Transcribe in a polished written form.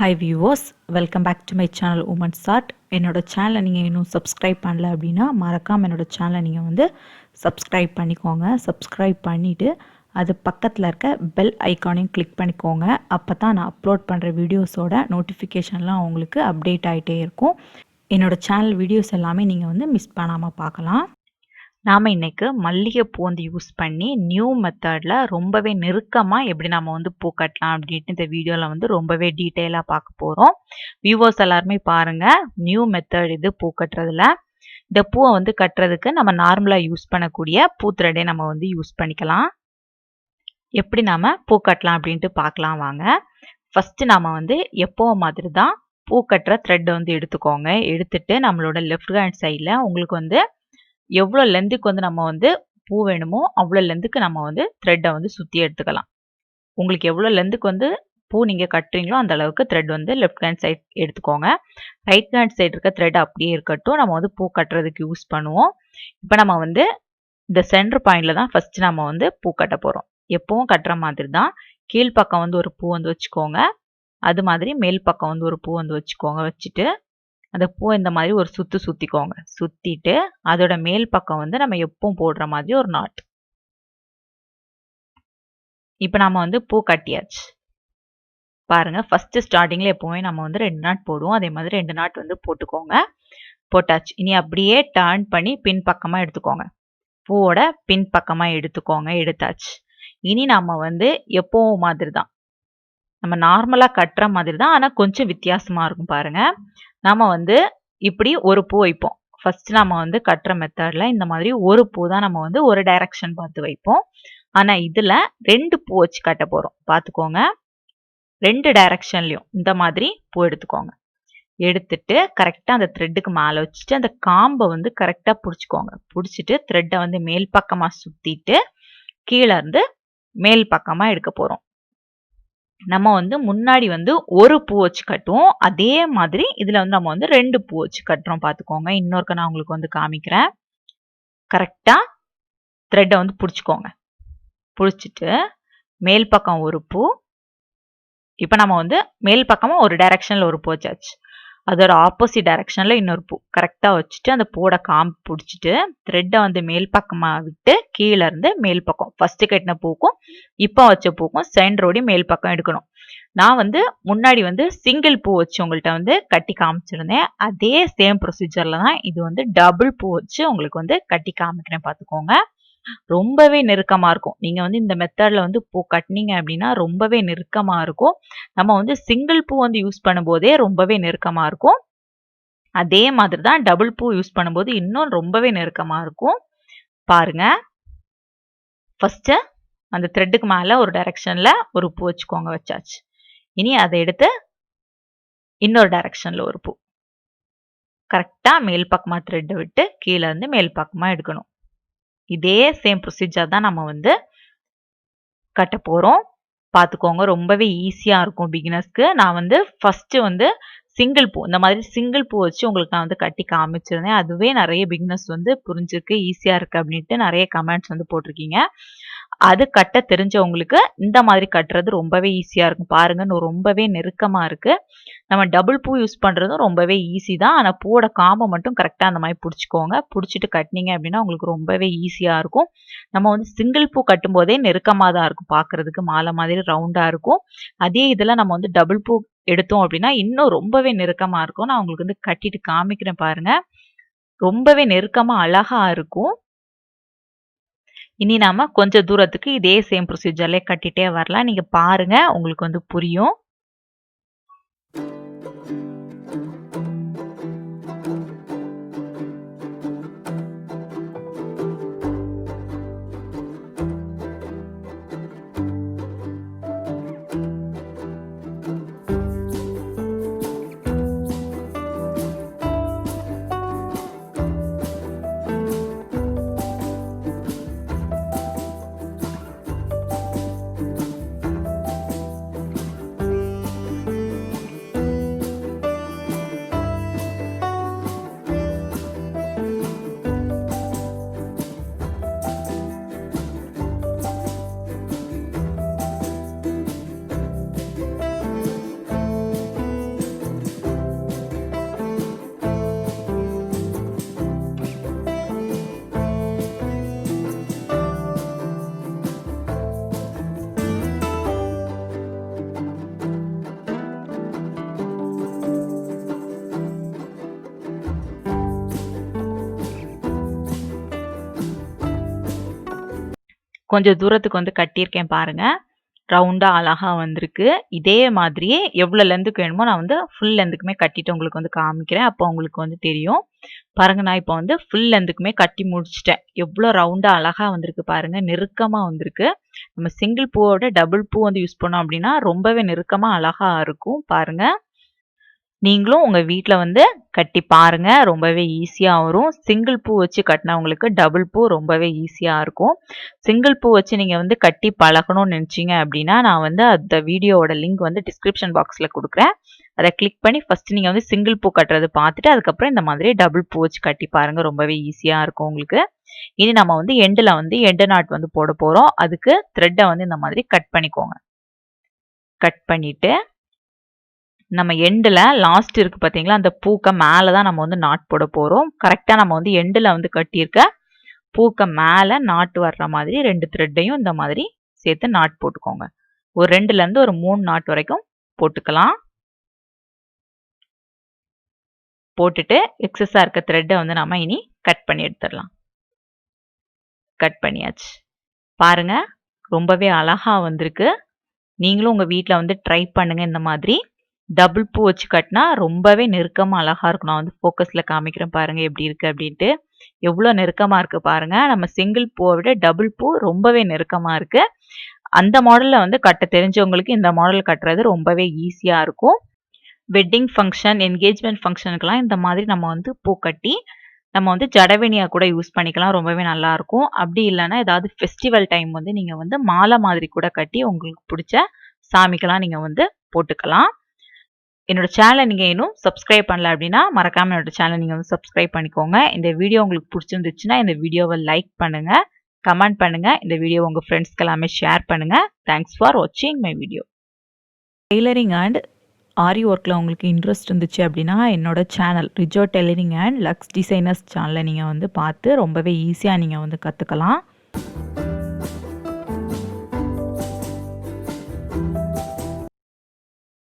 Hi viewers, welcome back to my channel womensart. என்னோடய சேனலை நீங்கள் இன்னும் சப்ஸ்கிரைப் பண்ணல அப்படின்னா மறக்காமல் என்னோடய சேனலை நீங்கள் வந்து சப்ஸ்கிரைப் பண்ணிக்கோங்க. சப்ஸ்கிரைப் பண்ணிவிட்டு அது பக்கத்தில் இருக்க பெல் ஐக்கானையும் கிளிக் பண்ணிக்கோங்க. அப்போ தான் நான் அப்லோட் பண்ணுற வீடியோஸோட நோட்டிஃபிகேஷன்லாம் உங்களுக்கு அப்டேட் ஆகிட்டே இருக்கும். என்னோடய சேனல் வீடியோஸ் எல்லாமே நீங்கள் வந்து மிஸ் பண்ணாமல் பார்க்கலாம். நாம் இன்றைக்கு மல்லிகைப்பூ வந்து யூஸ் பண்ணி நியூ மெத்தடில் ரொம்பவே நெருக்கமாக எப்படி நம்ம வந்து பூ கட்டலாம் அப்படின்ட்டு இந்த வீடியோவில் வந்து ரொம்பவே டீட்டெயிலாக பார்க்க போகிறோம். வியூவர்ஸ் எல்லாருமே பாருங்கள், நியூ மெத்தட் இது பூ கட்டுறதுல. இந்த பூவை வந்து கட்டுறதுக்கு நம்ம நார்மலாக யூஸ் பண்ணக்கூடிய பூ த்ரெட்டே நம்ம வந்து யூஸ் பண்ணிக்கலாம். எப்படி நம்ம பூ கட்டலாம் அப்படின்ட்டு பார்க்கலாம் வாங்க. ஃபஸ்ட்டு நம்ம வந்து எப்போவும் மாதிரி தான் பூ கட்டுற த்ரெட்டை வந்து எடுத்துக்கோங்க. எடுத்துட்டு நம்மளோட லெஃப்ட் ஹேண்ட் சைடில் உங்களுக்கு வந்து எவ்வளோ லென்த்துக்கு வந்து நம்ம வந்து பூ வேணுமோ அவ்வளோ லென்த்துக்கு நம்ம வந்து த்ரெட்டை வந்து சுற்றி எடுத்துக்கலாம். உங்களுக்கு எவ்வளோ லென்த்துக்கு வந்து பூ நீங்கள் கட்டுறீங்களோ அந்த அளவுக்கு த்ரெட் வந்து லெஃப்ட் ஹேண்ட் சைட் எடுத்துக்கோங்க. ரைட் ஹேண்ட் சைடு இருக்க த்ரெட் அப்படியே இருக்கட்டும், நம்ம வந்து பூ கட்டுறதுக்கு யூஸ் பண்ணுவோம். இப்போ நம்ம வந்து இந்த சென்டர் பாயிண்டில் தான் ஃபஸ்ட்டு நம்ம வந்து பூ கட்ட போகிறோம். எப்பவும் கட்டுற மாதிரி தான் கீழ்ப்பக்கம் வந்து ஒரு பூ வந்து வச்சுக்கோங்க. அது மாதிரி மேல் பக்கம் வந்து ஒரு பூ வந்து வச்சுக்கோங்க. வச்சுட்டு அந்த பூவை இந்த மாதிரி ஒரு சுற்றிக்கோங்க. சுற்றிட்டு அதோட மேல் பக்கம் வந்து நம்ம எப்பவும் போடுற மாதிரி ஒரு நாட். இப்போ நம்ம வந்து பூ கட்டியாச்சு பாருங்க. ஃபர்ஸ்ட் ஸ்டார்டிங்கில் எப்போவுமே நம்ம வந்து 2 நாட் போடுவோம். அதே மாதிரி 2 நாட் வந்து போட்டுக்கோங்க. போட்டாச்சு. இனி அப்படியே டர்ன் பண்ணி பின் பக்கமாக எடுத்துக்கோங்க. பூவோட பின் பக்கமாக எடுத்துக்கோங்க. எடுத்தாச்சு. இனி நம்ம வந்து எப்பவும் மாதிரி தான் நம்ம நார்மலாக கட்டுற மாதிரி தான், ஆனால் கொஞ்சம் வித்தியாசமாக இருக்கும் பாருங்க. நம்ம வந்து இப்படி ஒரு பூ வைப்போம். ஃபர்ஸ்ட் நம்ம வந்து கட்டுற மெத்தடில் இந்த மாதிரி ஒரு பூ தான் நம்ம வந்து ஒரு டைரக்ஷன் பார்த்து வைப்போம். ஆனால் இதில் 2 பூ வச்சு கட்ட போகிறோம். பார்த்துக்கோங்க, 2 டைரக்ஷன்லையும் இந்த மாதிரி பூ எடுத்துக்கோங்க. எடுத்துட்டு கரெக்டாக அந்த த்ரெட்டுக்கு மேலே வச்சுட்டு அந்த காம்பை வந்து கரெக்டாக பிடிச்சிக்கோங்க. பிடிச்சிட்டு த்ரெட்டை வந்து மேல் பக்கமாக சுற்றிட்டு கீழே இருந்து மேல் பக்கமாக எடுக்க போகிறோம். நம்ம வந்து முன்னாடி வந்து ஒரு பூ வச்சு கட்டுவோம். அதே மாதிரி இதில் வந்து நம்ம வந்து 2 பூ வச்சு கட்டுறோம். பார்த்துக்கோங்க. இன்னொருக்க நான் உங்களுக்கு வந்து காமிக்கிறேன். கரெக்டாக த்ரெட்டை வந்து பிடிச்சிக்கோங்க. பிடிச்சிட்டு மேல் பக்கம் ஒரு பூ. இப்போ நம்ம வந்து மேல் பக்கமாக ஒரு டைரக்ஷனில் ஒரு பூ வச்சாச்சு. அதோட ஆப்போசிட் டைரக்ஷனில் இன்னொரு பூ கரெக்டாக வச்சுட்டு அந்த பூவோட காம்பு பிடிச்சிட்டு த்ரெட்டை வந்து மேல் பக்கமாக விட்டு கீழே இருந்து மேல் பக்கம் ஃபஸ்ட்டு கட்டின பூக்கும் இப்போ வச்ச பூக்கும் சென்டரோடையும் மேல் பக்கம் எடுக்கணும். நான் வந்து முன்னாடி வந்து சிங்கிள் பூ வச்சு உங்கள்கிட்ட வந்து கட்டி காமிச்சிருந்தேன். அதே சேம் ப்ரொசீஜரில் தான் இது வந்து டபுள் பூ வச்சு உங்களுக்கு வந்து கட்டி காமிக்கிறேன். பார்த்துக்கோங்க, ரொம்பவே நெருக்கமாக இருக்கும். நீங்கள் வந்து இந்த மெத்தடில் வந்து பூ கட்டினீங்க அப்படின்னா ரொம்பவே நெருக்கமாக இருக்கும். நம்ம வந்து சிங்கிள் பூ வந்து யூஸ் பண்ணும்போதே ரொம்பவே நெருக்கமாக இருக்கும். அதே மாதிரி தான் டபுள் பூ யூஸ் பண்ணும்போது இன்னும் ரொம்பவே நெருக்கமாக இருக்கும். பாருங்க, ஃபஸ்ட்டு அந்த த்ரெட்டுக்கு மேலே ஒரு டைரக்ஷனில் ஒரு பூ வச்சுக்கோங்க. வச்சாச்சு. இனி அதை எடுத்து இன்னொரு டைரக்ஷனில் ஒரு பூ கரெக்டாக மேல் பக்கமாக த்ரெட்டை விட்டு கீழே இருந்து மேல் பக்கமாக எடுக்கணும். இதே சேம் ப்ரொசீஜர் தான் நம்ம வந்து கட்ட போகிறோம். பார்த்துக்கோங்க, ரொம்பவே ஈஸியாக இருக்கும் பிகினர்ஸ்க்கு. நான் வந்து ஃபஸ்ட்டு வந்து சிங்கிள் பூ இந்த மாதிரி சிங்கிள் பூ வச்சு உங்களுக்கு நான் வந்து கட்டி காமிச்சிருந்தேன். அதுவே நிறைய பிகினர்ஸ் வந்து புரிஞ்சிருக்கு, ஈஸியாக இருக்குது அப்படின்ட்டு நிறைய கமெண்ட்ஸ் வந்து போட்டிருக்கீங்க. அது கட்ட தெரிஞ்சவங்களுக்கு இந்த மாதிரி கட்டுறது ரொம்பவே ஈஸியாக இருக்கும். பாருங்க, ரொம்பவே நெருக்கமாக இருக்குது. நம்ம டபுள் பூ யூஸ் பண்ணுறதும் ரொம்பவே ஈஸி தான். ஆனால் பூவோட காம்பை மட்டும் கரெக்டாக அந்த மாதிரி பிடிச்சிக்கோங்க. பிடிச்சிட்டு கட்டினீங்க அப்படின்னா உங்களுக்கு ரொம்பவே ஈஸியாக இருக்கும். நம்ம வந்து சிங்கிள் பூ கட்டும்போதே நெருக்கமாக தான் இருக்கும். பார்க்குறதுக்கு மாலை மாதிரி ரவுண்டாக இருக்கும். அதே இதில் நம்ம வந்து டபுள் பூ எடுத்தோம் அப்படின்னா இன்னும் ரொம்பவே நெருக்கமாக இருக்கும். நான் உங்களுக்கு வந்து கட்டிட்டு காமிக்கிறேன் பாருங்க. ரொம்பவே நெருக்கமாக அழகாக இருக்கும். இனி நாம கொஞ்சம் தூரத்துக்கு இதே சேம் ப்ரொசீஜர்லேயே கட்டிட்டே வரலாம். நீங்க பாருங்க, உங்களுக்கு வந்து புரியும். கொஞ்சம் தூரத்துக்கு வந்து கட்டியிருக்கேன் பாருங்க. ரவுண்டா அழகா வந்திருக்கு. இதே மாதிரியே எவ்வளோ லென்த்துக்கு வேணுமோ நான் வந்து ஃபுல் லென்த்துக்குமே கட்டிட்டு உங்களுக்கு வந்து காமிக்கிறேன். அப்போ உங்களுக்கு வந்து தெரியும். பாருங்க நான் இப்போ வந்து ஃபுல் லென்த்துக்குமே கட்டி முடிச்சுட்டேன். எவ்வளோ ரவுண்டா அழகா வந்திருக்கு பாருங்க. நெருக்கமா வந்திருக்கு. நம்ம சிங்கிள் பூவோட டபுள் பூ வந்து யூஸ் பண்ணோம் அப்படின்னா ரொம்பவே நெருக்கமா அழகா இருக்கும். பாருங்க. நீங்களும் உங்க வீட்ல வந்து கட்டி பாருங்க. ரொம்பவே ஈஸியா வரும். சிங்கிள் பூ வச்சு கட்டினவங்களுக்கு டபுள் பூ ரொம்பவே ஈஸியா இருக்கும். சிங்கிள் பூ வச்சு நீங்க வந்து கட்டி பழகணும்னு நினைச்சீங்க அப்படின்னா, நான் வந்து அந்த வீடியோவோட லிங்க் வந்து டிஸ்கிரிப்ஷன் பாக்ஸ்ல குடுக்குறேன். அத கிளிக் பண்ணி ஃபர்ஸ்ட் நீங்க வந்து சிங்கிள் பூ கட்டுறது பார்த்துட்டு, அதுக்கப்புறம் இந்த மாதிரி டபுள் பூ வச்சு கட்டி பாருங்க. ரொம்பவே ஈஸியா இருக்கும் உங்களுக்கு. இனி நம்ம வந்து எண்டுல வந்து எண்டு நாட் வந்து போட போறோம். அதுக்கு த்ரெட்ட வந்து இந்த மாதிரி கட் பண்ணிக்கோங்க. கட் பண்ணிட்டு நம்ம எண்டுல லாஸ்ட் இருக்கு பார்த்தீங்களா, அந்த பூக்க மேல தான் நம்ம வந்து நாட் போட போறோம். கரெக்ட்டா நம்ம வந்து எண்டுல வந்து கட்டியிருக்க பூக்க மேல நாட் வர்ற மாதிரி 2 த்ரெட்டையும் இந்த மாதிரி சேர்த்து நாட் போட்டுக்கோங்க. ஒரு 2லேருந்து ஒரு 3 நாட் வரைக்கும் போட்டுக்கலாம். போட்டுட்டு எக்ஸஸா இருக்க த்ரெட்ட வந்து நம்ம இனி கட் பண்ணி எடுத்துடலாம். கட் பண்ணியாச்சு. பாருங்க ரொம்பவே அழகா வந்திருக்கு. நீங்களும் உங்க வீட்ல வந்து ட்ரை பண்ணுங்க இந்த மாதிரி. டபுள் பூ வச்சு கட்டினா ரொம்பவே நெருக்கமா அழகா இருக்கும். நான் வந்து ஃபோக்கஸ்ல காமிக்கிறேன் பாருங்க எப்படி இருக்கு அப்படின்ட்டு. எவ்வளோ நெருக்கமா இருக்கு பாருங்க. நம்ம சிங்கிள் பூவை விட டபுள் பூ ரொம்பவே நெருக்கமா இருக்கு. அந்த மாடல்ல வந்து கட்ட தெரிஞ்சவங்களுக்கு இந்த மாடல் கட்டுறது ரொம்பவே ஈஸியா இருக்கும். வெட்டிங் ஃபங்க்ஷன், என்கேஜ்மெண்ட் ஃபங்க்ஷனுக்கெல்லாம் இந்த மாதிரி நம்ம வந்து பூ கட்டி நம்ம வந்து ஜடவேணியா கூட யூஸ் பண்ணிக்கலாம். ரொம்பவே நல்லாயிருக்கும். அப்படி இல்லைன்னா ஏதாவது ஃபெஸ்டிவல் டைம் வந்து நீங்க வந்து மாலை மாதிரி கூட கட்டி உங்களுக்கு பிடிச்ச சாமிக்கெல்லாம் நீங்க வந்து போட்டுக்கலாம். என்னோட சேனலை நீங்க இன்னும் சப்ஸ்கிரைப் பண்ணல அப்படின்னா மறக்காம என்னோட சேனலை நீங்க வந்து சப்ஸ்கிரைப் பண்ணிக்கோங்க. இந்த வீடியோ உங்களுக்கு பிடிச்சிருந்துச்சுன்னா இந்த வீடியோவை லைக் பண்ணுங்க, கமெண்ட் பண்ணுங்க. இந்த வீடியோ உங்க ஃப்ரெண்ட்ஸ்க்கு எல்லாமே ஷேர் பண்ணுங்க. தேங்க்ஸ் ஃபார் வாட்சிங் my video. Tailoring and aari ஒர்க்கில் உங்களுக்கு இன்ட்ரெஸ்ட் இருந்துச்சு அப்படின்னா என்னோட channel Rijo tailoring and lux designers சேனலை நீங்கள் வந்து பார்த்து ரொம்பவே ஈஸியாக நீங்கள் வந்து கற்றுக்கலாம்.